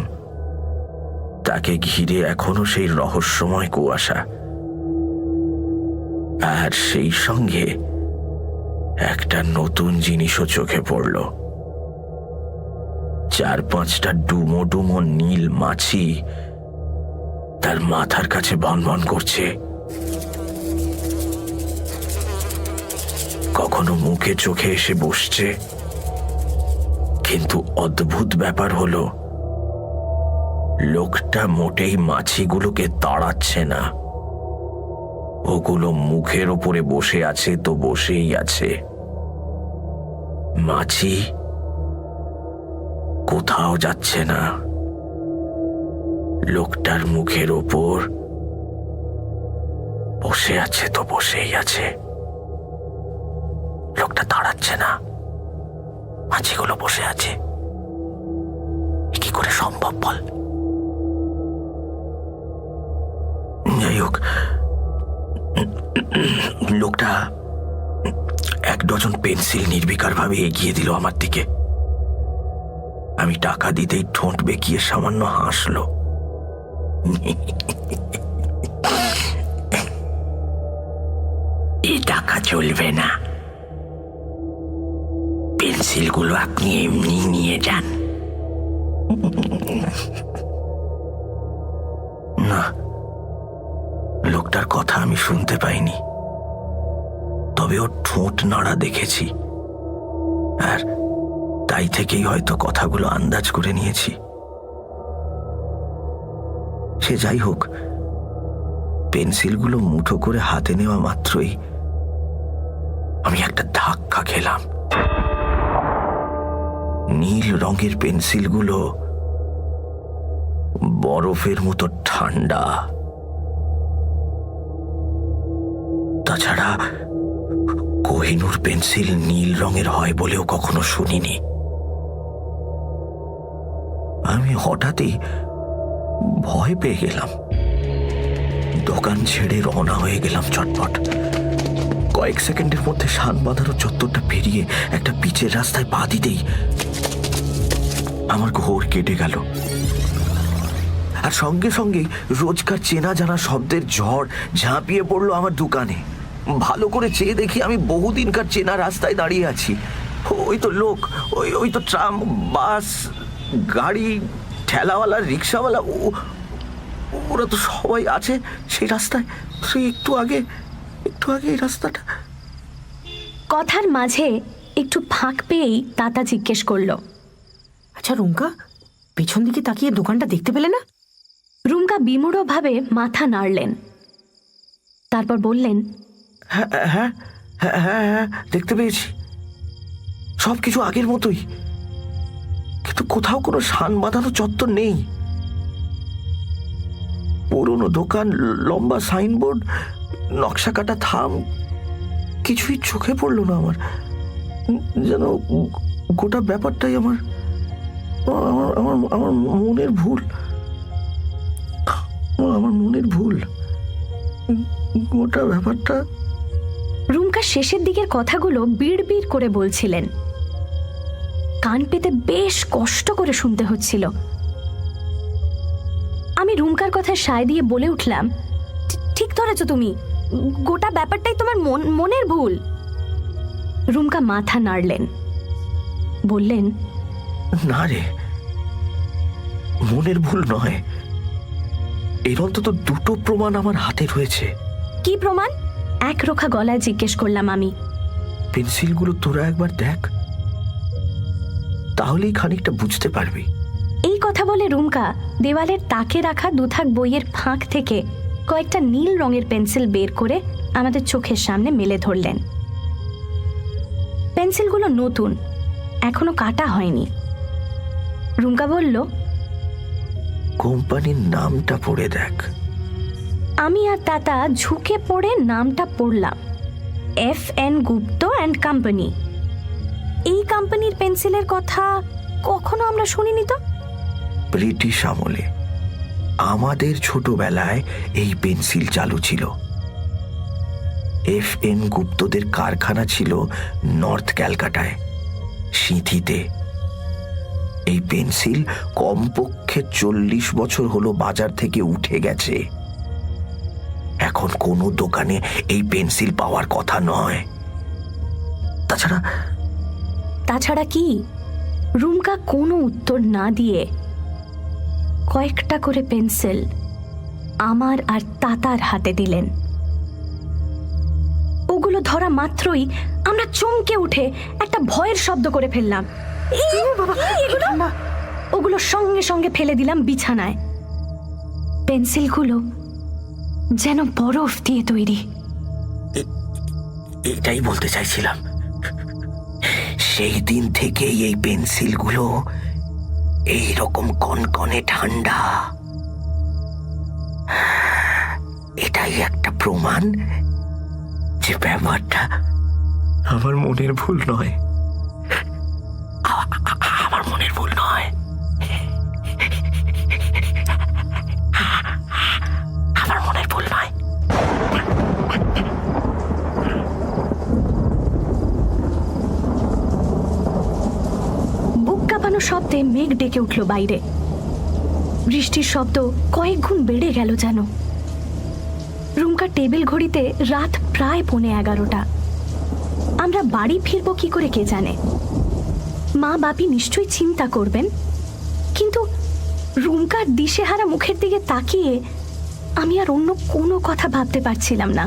তাকে ঘিরে এখনো সেই রহস্যময় কুয়াশা, আর সেই সঙ্গে একটা নতুন জিনিসও চোখে পড়ল। 4-5টা ডুমো ডুমো নীল মাছি তার মাথার কাছে ভনভন করছে। কখনো মুখে চোখে এসে বসছে, কিন্তু অদ্ভুত ব্যাপার হলো লোকটা মোটেই মাছিগুলোকে তাড়াচ্ছে না। ওগুলো মুখের ওপরে বসে আছে তো বসেই আছে। মাছি কোথাও যাচ্ছে না, লোকটার মুখের ওপর বসে আছে তো বসেই আছে। লোকটা দাঁড়াচ্ছে না, মাছিগুলো বসে আছে। কি করে সম্ভব বল? যাই হোক, লোকটা 1 ডজন পেন্সিল নির্বিকারভাবে এগিয়ে দিল আমার দিকে। আমি টাকা দিতেই ঠোঁট বেঁকিয়ে সামান্য হাসলো। এই টাকা চলবে না, পেন্সিলগুলো আপনি এমনি নিয়ে যান। না, লোকটার কথা আমি শুনতে পাইনি, তবে ওর ঠোঁট নাড়া দেখেছি, আর তাই থেকেই হয়তো কথাগুলো আন্দাজ করে নিয়েছি। সে যাই হোক, পেন্সিলগুলো মুঠো করে হাতে নেওয়া মাত্রই আমি একটা ধাক্কা খেলাম। নীল রঙের পেন্সিলগুলো বরফের মতো ঠান্ডা। তাছাড়া কোহিনূর পেন্সিল নীল রঙের হয় বলেও কখনো শুনিনি। আমি হঠাৎই ভয় পেয়ে গেলাম। দোকান ছেড়ে রওনা হয়ে গেলাম চটপট। কয়েক সেকেন্ডের মধ্যে শান বাঁধানো চত্বরটা পেরিয়ে একটা পিচের রাস্তায় পা দিতেই আমার ঘোর কেটে গেল, আর সঙ্গে সঙ্গে রোজকার চেনা জানা শব্দের ঝড় ঝাঁপিয়ে পড়লো আমার দোকানে। ভালো করে চেয়ে দেখি আমি বহুদিনকার চেনা রাস্তায় দাঁড়িয়ে আছি। ওই তো লোক, ওই তো ট্রাম, বাস, গাড়ি, ঠেলাওয়ালা, রিক্সাওয়ালা, ওরা তো সবাই আছে সেই রাস্তায়। সেই একটু আগে এই রাস্তাটা। কথার মাঝে একটু ফাঁক পেয়েই তাতা জিজ্ঞেস করলো, আচ্ছা রুমকা, পেছন দিকে তাকিয়ে দোকানটা দেখতে পেলে না? রুমকা বিমূঢ়ভাবে মাথা নাড়লেন, তারপর বললেন, হ্যাঁ হ্যাঁ হ্যাঁ হ্যাঁ হ্যাঁ, দেখতে পেয়েছি, সবকিছু আগের মতোই, কিন্তু কোথাও কোনো শান বাঁধানো চত্বর নেই। পুরনো দোকান, লম্বা সাইনবোর্ড, নকশা কাটা থাম, কিছুই চোখে পড়লো না আমার। যেন গোটা ব্যাপারটাই আমার আমার আমার মনের ভুল। আমার মনের ভুল, গোটা ব্যাপারটা। রুমকা শেষের দিকের কথাগুলো বিড়বিড় করে বলছিলেন। কান পেতে বেশ কষ্ট করে শুনতে হচ্ছিল। আমি রুমকার কথায় সায় দিয়ে বলে উঠলাম, ঠিক ধরেছ তুমি, গোটা ব্যাপারটাই তোমার মনের ভুল। রুমকা মাথা নাড়লেন, বললেন, না রে, মনের ভুল নয়। এর অন্তত দুটো প্রমাণ আমার হাতে রয়েছে। কি প্রমাণ? এক রোখা গলায় জিজ্ঞেস করলাম আমি। পেন্সিলগুলো তোরা একবার দেখ, তাহলেই খানিকটা বুঝতে পারবি। এই কথা বলে রুমকা দেওয়ালের তাকে রাখা দুথাক বইয়ের ফাঁক থেকে কয়েকটা নীল রঙের পেন্সিল বের করে আমাদের চোখের সামনে মেলে ধরলেন। পেন্সিলগুলো নতুন, এখনো কাটা হয়নি। রুমকা বলল, কোম্পানির নামটা পড়ে দেখ। আমি আর তাতা ঝুঁকে পড়ে নামটা পড়লাম, FN গুপ্ত অ্যান্ড কোম্পানি। এই কোম্পানির পেন্সিলের কথা কখনো আমরা শুনিনি তো। ব্রিটিশ আমলে আমাদের ছোটবেলায় এই পেন্সিল চালু ছিল। FN গুপ্তদের কারখানা ছিল নর্থ ক্যালকাটায়, সিঁথিতে। এই পেন্সিল কমপক্ষে 40 বছর হলো বাজার থেকে উঠে গেছে। এখন কোনো দোকানে এই পেন্সিল পাওয়ার কথা নয়। তাছাড়া কি? রুমকা কোনো উত্তর না দিয়ে কয়েকটা করে পেন্সিল আমার আর তাতার হাতে দিলেন। ওগুলো ধরা মাত্রই আমরা চমকে উঠে একটা ভয়ের শব্দ করে ফেললাম। ওগুলো সঙ্গে সঙ্গে ফেলে দিলাম বিছানায়। পেন্সিলগুলো যেন বরফ দিয়ে তৈরি। এটাই বলতে চাইছিলাম, সেই দিন থেকেই এই পেন্সিলগুলো এইরকম কনকনে ঠান্ডা। এটাই একটা প্রমাণ যে ব্যাপারটা আমার মনের ভুল নয়। আমার মনের ভুল নয়। আমার মনের ভুল নয়। বুক কাঁপানো শব্দে মেঘ ডেকে উঠল বাইরে। বৃষ্টির শব্দ কয়েক গুণ বেড়ে গেল যেন। রুমকার টেবিল ঘড়িতে রাত প্রায় 11:15। আমরা বাড়ি ফিরবো কি করে কে জানে। মা বাপি নিশ্চয়ই চিন্তা করবেন, কিন্তু রুমকার দিশেহারা মুখের দিকে তাকিয়ে আমি আর অন্য কোনো কথা ভাবতে পারছিলাম না।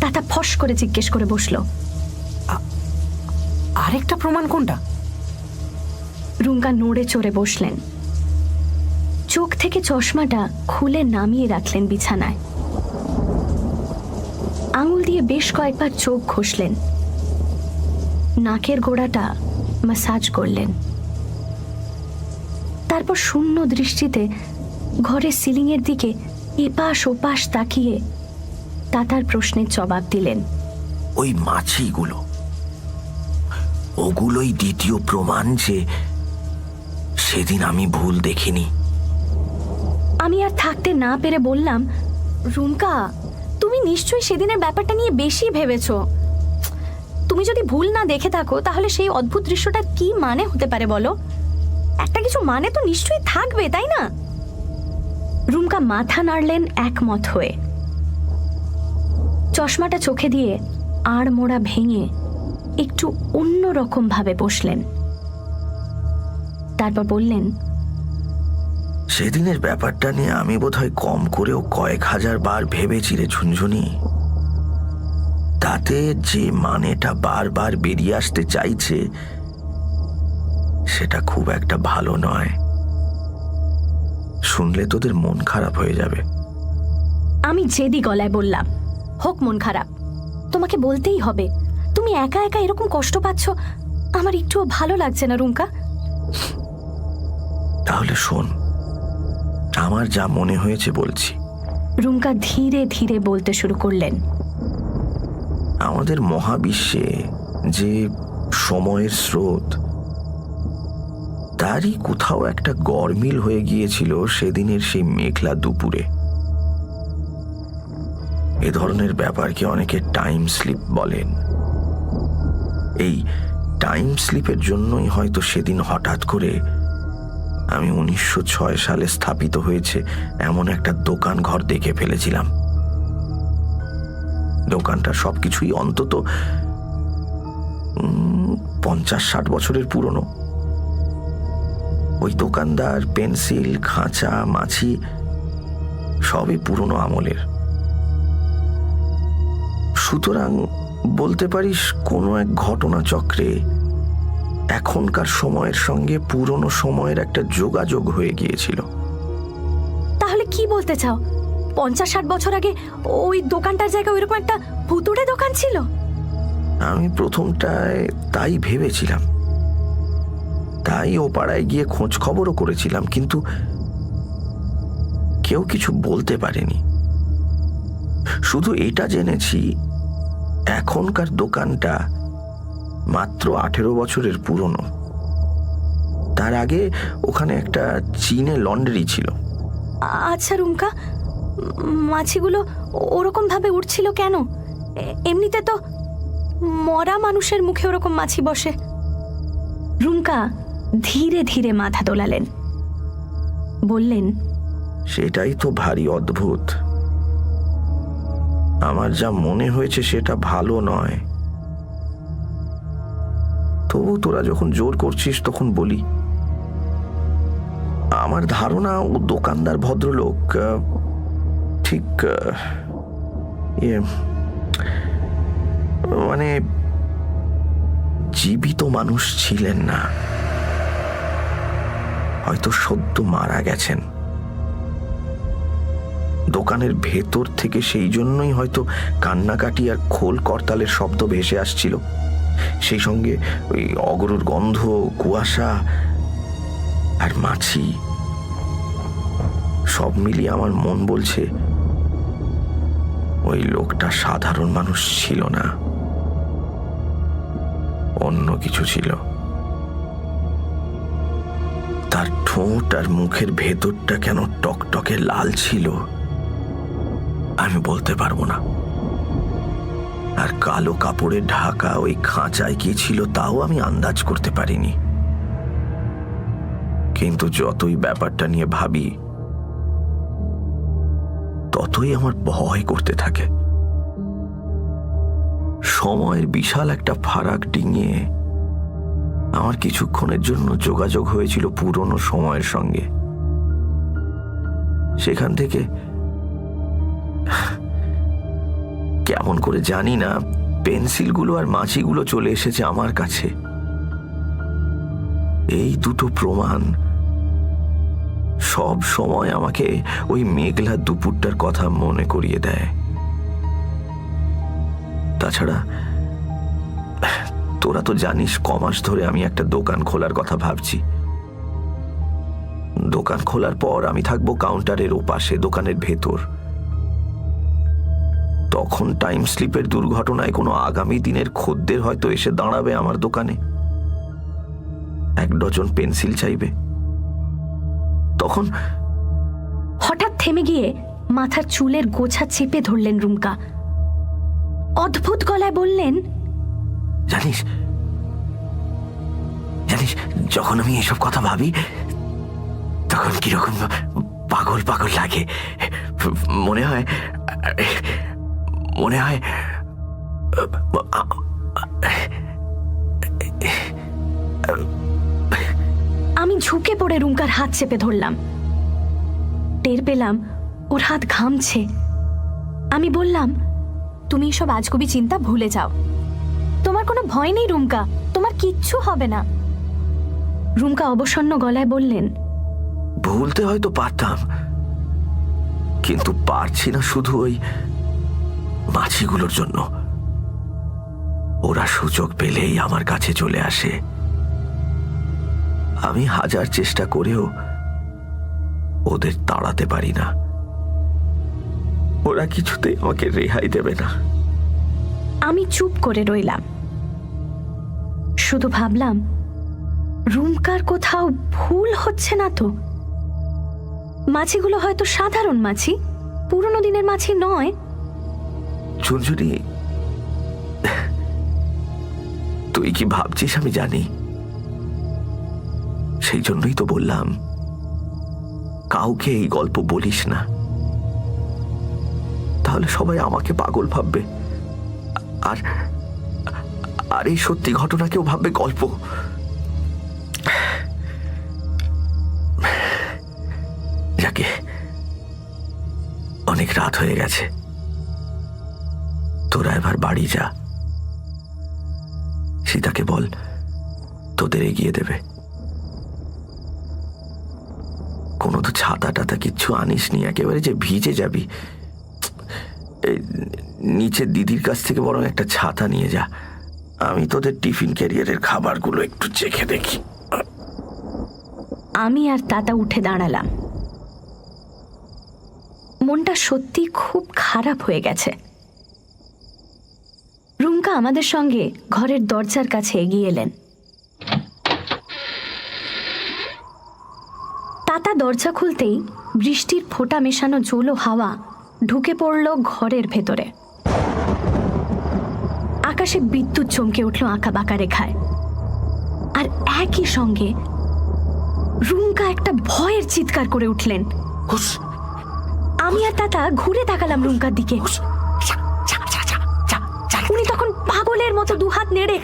তাতা ফস করে জিজ্ঞেস করে বসলো, আরেকটা প্রমাণ কোনটা? রুমকা নড়ে চড়ে বসলেন। চোখ থেকে চশমাটা খুলে নামিয়ে রাখলেন বিছানায়। আঙুল দিয়ে বেশ কয়েকবার চোখ ঘষলেন। নাকের গোড়াটা ম্যাসাজ করলেন। তারপর শূন্য দৃষ্টিতে ঘরের সিলিংয়ের দিকে এপাশ ওপাশ তাকিয়ে তাতার প্রশ্নের জবাব দিলেন। ওই মাছিগুলো, ওগুলোই দ্বিতীয় প্রমাণ যে সেদিন আমি ভুল দেখিনি। আমি আর থাকতে না পেরে বললাম, রুমকা, তুমি নিশ্চয়ই সেদিনের ব্যাপারটা নিয়ে বেশি ভেবেছো। তুমি যদি ভুল না দেখে থাকো তাহলে সেই অদ্ভুত দৃশ্যটা কি মানে হতে পারে বলো? একটা কিছু মানে তো নিশ্চয়ই থাকবে, তাই না? রুমকা মাথা নাড়লেন একমত হয়ে। চশমাটা চোখে দিয়ে আড় মোড়া ভেঙে একটু অন্যরকম ভাবে বসলেন। তারপর বললেন, সেদিনের ব্যাপারটা নিয়ে আমি বোধহয় কম করেও কয়েক হাজার বার ভেবেছি রে ঝুনঝুনি। তাতে যে মানেটা বারবার বেরিয়ে আসতে চাইছে সেটা খুব একটা ভালো নয়। শুনলে তোদের মন খারাপ হয়ে যাবে। আমি জেদি গলায় বললাম, হোক মন খারাপ, তোমাকে বলতেই হবে। তুমি একা একা এরকম কষ্ট পাচ্ছ, আমার একটুও ভালো লাগছে না রুমকা। তাহলে শোন, আমার যা মনে হয়েছে বলছি। রুমকা ধীরে ধীরে বলতে শুরু করলেন। আমাদের মহাবিশ্বে যে সময়ের স্রোত, তারই কোথাও একটা গরমিল হয়ে গিয়েছিল সেদিনের সেই মেঘলা দুপুরে। এ ধরনের ব্যাপারকে অনেকে টাইম স্লিপ বলেন। এই টাইম স্লিপের জন্যই হয়তো সেদিন হঠাৎ করে আমি 1906 সালে স্থাপিত হয়েছে এমন একটা দোকান ঘর দেখে ফেলেছিলাম। দোকানটা সবকিছুই অন্তত 50-60 বছরের পুরনো। ওই দোকানদার, পেন্সিল, খাঁচা, মাছি সবই পুরনো আমলের। সুতরাং বলতে পারিস কোনো এক ঘটনা চক্রে এখনকার সময়ের সঙ্গে পুরনো সময়ের একটা যোগাযোগ হয়ে গিয়েছিল। তাহলে কি বলতে চাও? 50-60 বছর আগে ওই দোকানটার জায়গায় ওইরকম একটা ভুতুড়ে দোকান ছিল? আমি প্রথমটায় তাই ভেবেছিলাম, তাই ও পাড়ায় গিয়ে খোঁজ খবরও করেছিলাম, কিন্তু কেউ কিছু বলতে পারেনি। শুধু এটা জেনেছি এখনকার দোকানটা মাত্র 18 বছরের পুরনো। তার আগে ওখানে একটা চীনে লন্ড্রি ছিল। আচ্ছা রুমকা, মাছিগুলো ওরকম ভাবে উঠছিল কেন? এমনিতে তো মরা মানুষের মুখে ওরকম মাছি বসে। রুমকা ধীরে ধীরে মাথা দোলালেন, বললেন, সেটাই তো ভারী অদ্ভুত। আমার যা মনে হয়েছে সেটা ভালো নয়, তবু তোরা যখন জোর করছিস তখন বলি। আমার ধারণা ও দোকানদার ভদ্রলোক ঠিক মানে জীবিত মানুষ ছিলেন না, হয়তো সদ্য মারা গেছেন। দোকানের ভেতর থেকে সেই জন্যই হয়তো কান্নাকাটি আর খোল করতালের শব্দ ভেসে আসছিল, সেই সঙ্গে ওই অগরুর গন্ধ, কুয়াশা আর মাছি। সব মিলিয়ে আমার মন বলছে ওই লোকটা সাধারণ মানুষ ছিল না, অন্য কিছু ছিল। তার ঠোঁট আর মুখের ভেতরটা কেন টকটকে লাল ছিল আমি বলতে পারবো না। আর কালো কাপড়ে ঢাকা ওই খাঁচায় কি ছিল তাও আমি আন্দাজ করতে পারিনি। কিন্তু যতই ব্যাপারটা নিয়ে ভাবি ততই আমার ভয় করতে থাকে। সময়ের বিশাল একটা ফারাক ডিঙিয়ে আমার কিছুক্ষণের জন্য যোগাযোগ হয়েছিল পুরনো সময়ের সঙ্গে। সেখান থেকে কেমন করে জানি না পেন্সিলগুলো আর মাছিগুলো চলে এসেছে আমার কাছে। এই দুটো প্রমাণ সব সময় আমাকে ওই মেঘলা দুপুরটার কথা মনে করিয়ে দেয়। তাছাড়া তোরা তো জানিস কমাস ধরে আমি একটা দোকান খোলার কথা ভাবছি। দোকান খোলার পর আমি থাকবো কাউন্টারের ওপাশে, দোকানের ভেতর। তখন টাইম স্লিপের দুর্ঘটনায় কোনো আগামী দিনের খদ্দের হয়তো এসে দাঁড়াবে আমার দোকানে, 1 ডজন পেন্সিল চাইবে। তখন হঠাৎ থেমে গিয়ে মাথার চুলের গোছা চেপে ধরলেন রুমকা। অদ্ভুত গলায় বললেন, জানিস জানিস যখন আমি এসব কথা ভাবি তখন কিরকম পাগল পাগল লাগে। মনে হয় আমি ঝুঁকে পড়ে রুমকার হাত চেপে ধরলাম। টের পেলাম ওর হাত ঘামছে। আমি বললাম, তুমি এসব আজগুবি চিন্তা ভুলে যাও, তোমার কোনো ভয় নেই রুমকা, তোমার কিচ্ছু হবে না। রুমকা অবসন্ন গলায় বললেন, ভুলতে হয়তো পারতাম, কিন্তু পারছি না শুধু ওই মাছিগুলোর জন্য। ওরা সুযোগ পেলেই আমার কাছে চলে আসে। আমি হাজার চেষ্টা করেও ওদের তাড়াতে পারি না। ওরা কিছুতেই আমাকে রেহাই দেবে না। আমি চুপ করে রইলাম, শুধু ভাবলাম রুমকার কোথাও ভুল হচ্ছে না তো। মাছিগুলো হয়তো সাধারণ মাছি, পুরনো দিনের মাছি নয়। ঝুনঝুনি, তুই কি ভাবছিস আমি জানি, সেই জন্যই তো বললাম কাউকে এই গল্প বলিস না, তাহলে সবাই আমাকে পাগল ভাববে, আর আর এই সত্যি ঘটনাকেও ভাববে গল্প। যাকে অনেক রাত হয়ে গেছে, তোরা এবার বাড়ি যা। সীতাকে বল তোদের এগিয়ে দেবে। কোনো তো ছাতা টাতা কিচ্ছু আনিস নি, একেবারে যে ভিজে যাবি। এই নিচে দিদির কাছ থেকে বরং একটা ছাতা নিয়ে যা, আমি তোদের টিফিন ক্যারিয়ারের খাবারগুলো একটু চেখে দেখি। আমি আর তাতা উঠে দাঁড়ালাম। মনটা সত্যি খুব খারাপ হয়ে গেছে। রুমকা আমাদের সঙ্গে ঘরের দরজার কাছে এগিয়ে এলেন। তাতা দরজা খুলতেই বৃষ্টির ফোঁটা মেশানো জোলো হাওয়া ঢুকে পড়ল ঘরের ভেতরে। আকাশে বিদ্যুৎ চমকে উঠল আঁকা বাঁকা রেখায়, আর একই সঙ্গে রুমকা একটা ভয়ের চিৎকার করে উঠলেন। আমি আর তাতা ঘুরে তাকালাম রুমকার দিকে। উনি তখন পাগলের মতো দুহাত নেড়ে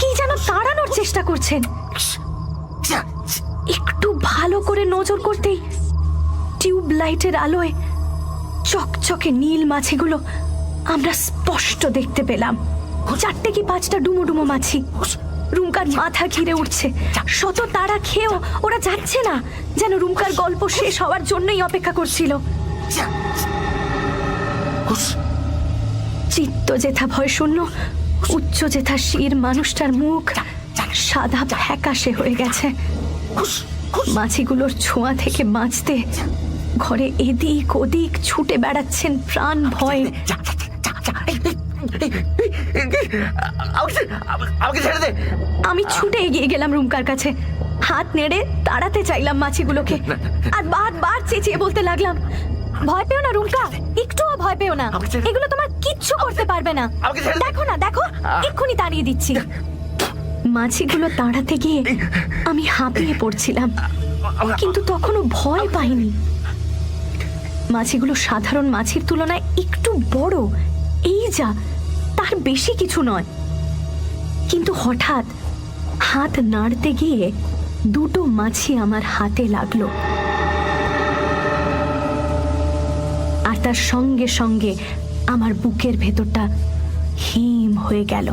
কি যেন তাড়ানোর চেষ্টা করছেন। একটু ভালো করে নজর করতেই টিউব লাইটের আলোয় চকচকে নীল মাছিগুলো আমরা স্পষ্ট দেখতে পেলাম। 4টে কি 5টা ডুমো ডুমো মাছি রুমকার মাথা ঘিরে উঠছে। শত তারা খেয়েও ওরা যাচ্ছে না, যেন রুমকার গল্প শেষ হওয়ার জন্যই অপেক্ষা করছিল। চিত্ত যেথা ভয় শূন্য, উচ্চ যেথা শির মানুষটার মুখ সাদা ফ্যাকাশে হয়ে গেছে। মাছিগুলোর ছোঁয়া থেকে বাঁচতে ঘরে এদিক ওদিক ছুটে বেড়াচ্ছেন প্রাণ ভয়ে। আমি ছুটে এগিয়ে গেলাম রুমকার কাছে, হাত নেড়ে তাড়াতে চাইলাম মাছিগুলোকে, আর বারবার চেঁচিয়ে বলতে লাগলাম, ভয় পেও না রুমকা, একটুও ভয় পেও না, এগুলো তোমার কিচ্ছু করতে পারবে না, দেখো না দেখো, এক্ষুনি তাড়িয়ে দিচ্ছি। মাছিগুলো তাড়াতে গিয়ে আমি হাঁপিয়ে পড়ছিলাম, কিন্তু তখনও ভয় পাইনি। মাছিগুলো সাধারণ মাছির তুলনায় একটু বড়, এই যা, তার বেশি কিছু নয়। কিন্তু হঠাৎ হাত নাড়তে গিয়ে 2টো মাছি আমার হাতে লাগলো, আর তার সঙ্গে সঙ্গে আমার বুকের ভেতরটা হিম হয়ে গেল।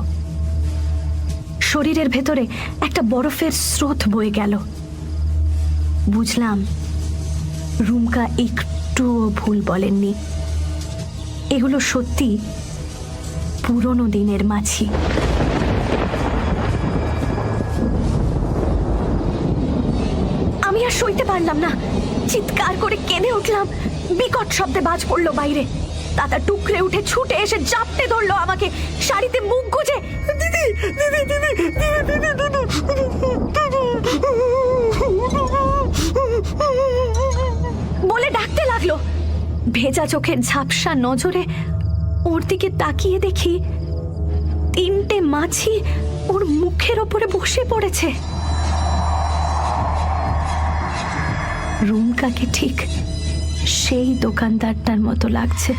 শরীরের ভেতরে একটা বরফের স্রোত বয়ে গেল। বুঝলাম রুমকা একটুও ভুল বলেননি, এগুলো সত্যি পুরনো দিনের মাছি। আমি আর সইতে পারলাম না, চিৎকার করে কেঁদে উঠলাম। বিকট শব্দে বাজ পড়লো বাইরে। তাতা টুকরে উঠে ছুটে এসে জাপটে ধরলো আমাকে, শাড়িতে মুখ গুজে দিদি দিদি দিদি বলে ডাকতে লাগলো। ভেজা চোখের ঝাপসা নজরে ওর দিকে তাকিয়ে দেখি 3টে মাছি ওর মুখের ওপরে বসে পড়েছে। রুমকাকে ঠিক সেই দোকানদারটার মতো লাগছে।